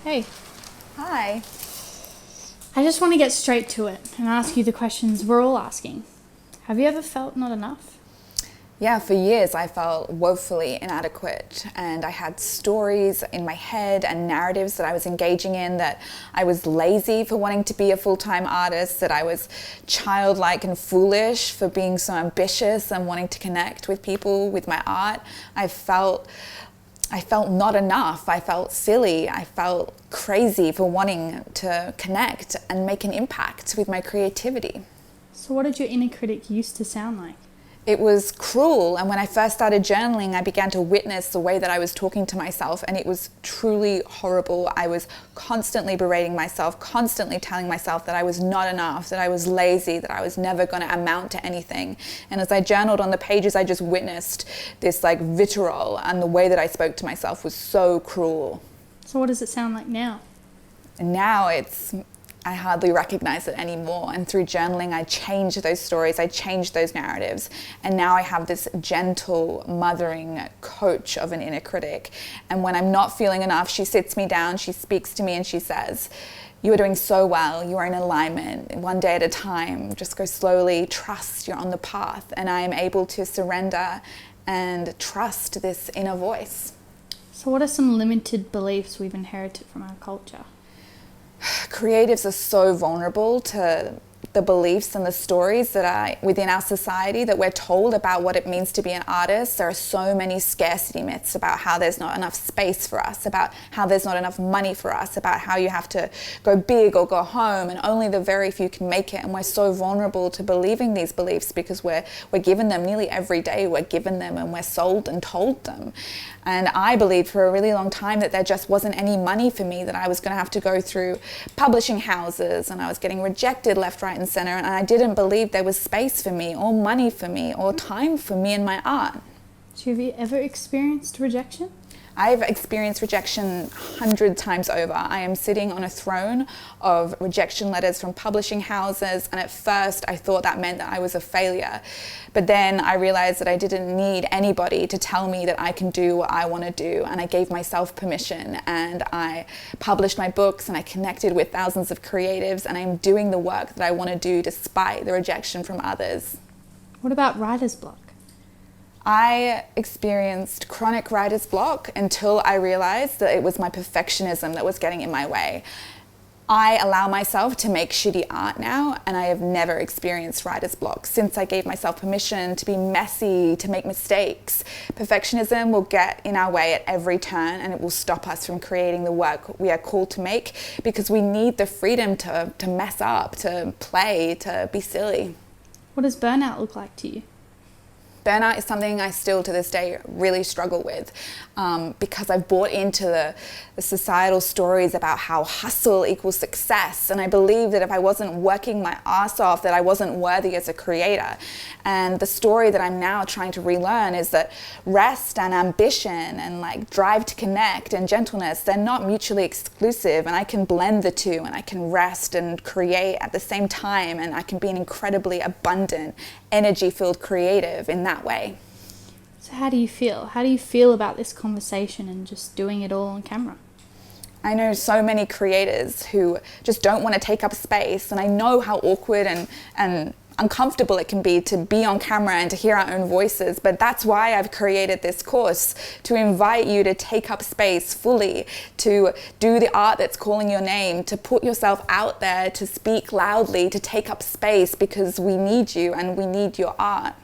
Hey, Hi. I just want to get straight to it and ask you the questions we're all asking. Have you ever felt not enough? Yeah, for years I felt woefully inadequate, and I had stories in my head and narratives that I was engaging in, that I was lazy for wanting to be a full-time artist, that I was childlike and foolish for being so ambitious and wanting to connect with people with my art. I felt not enough. I felt silly. I felt crazy for wanting to connect and make an impact with my creativity. So what did your inner critic used to sound like? It was cruel, and when I first started journaling, I began to witness the way that I was talking to myself, and it was truly horrible. I was constantly berating myself, constantly telling myself that I was not enough, that I was lazy, that I was never going to amount to anything. And as I journaled on the pages, I just witnessed this vitriol, and the way that I spoke to myself was so cruel. So what does it sound like now? And now I hardly recognize it anymore. And through journaling, I changed those stories, I changed those narratives. And now I have this gentle, mothering coach of an inner critic. And when I'm not feeling enough, she sits me down, she speaks to me, and she says, "You are doing so well, you are in alignment, one day at a time, just go slowly, trust you're on the path." And I am able to surrender and trust this inner voice. So what are some limited beliefs we've inherited from our culture? Creatives are so vulnerable to the beliefs and the stories that are within our society that we're told about what it means to be an artist. There are so many scarcity myths about how there's not enough space for us, about how there's not enough money for us, about how you have to go big or go home and only the very few can make it. And we're so vulnerable to believing these beliefs because we're given them nearly every day. We're given them and we're sold and told them. And I believed for a really long time that there just wasn't any money for me, that I was going to have to go through publishing houses, and I was getting rejected left, right, and center. And I didn't believe there was space for me, or money for me, or time for me and my art. So have you ever experienced rejection? I've experienced rejection 100 times over. I am sitting on a throne of rejection letters from publishing houses, and at first I thought that meant that I was a failure. But then I realized that I didn't need anybody to tell me that I can do what I want to do, and I gave myself permission, and I published my books, and I connected with thousands of creatives, and I'm doing the work that I want to do despite the rejection from others. What about writer's block? I experienced chronic writer's block until I realized that it was my perfectionism that was getting in my way. I allow myself to make shitty art now, and I have never experienced writer's block since I gave myself permission to be messy, to make mistakes. Perfectionism will get in our way at every turn, and it will stop us from creating the work we are called to make, because we need the freedom to mess up, to play, to be silly. What does burnout look like to you? Burnout is something I still to this day really struggle with, because I've bought into the societal stories about how hustle equals success, and I believe that if I wasn't working my ass off, that I wasn't worthy as a creator. And the story that I'm now trying to relearn is that rest and ambition and drive to connect and gentleness, they're not mutually exclusive, and I can blend the two, and I can rest and create at the same time, and I can be an incredibly abundant, energy-filled creative in that way. So how do you feel? How do you feel about this conversation and just doing it all on camera? I know so many creators who just don't want to take up space, and I know how awkward and uncomfortable it can be on camera and to hear our own voices, but that's why I've created this course, to invite you to take up space fully, to do the art that's calling your name, to put yourself out there, to speak loudly, to take up space, because we need you and we need your art.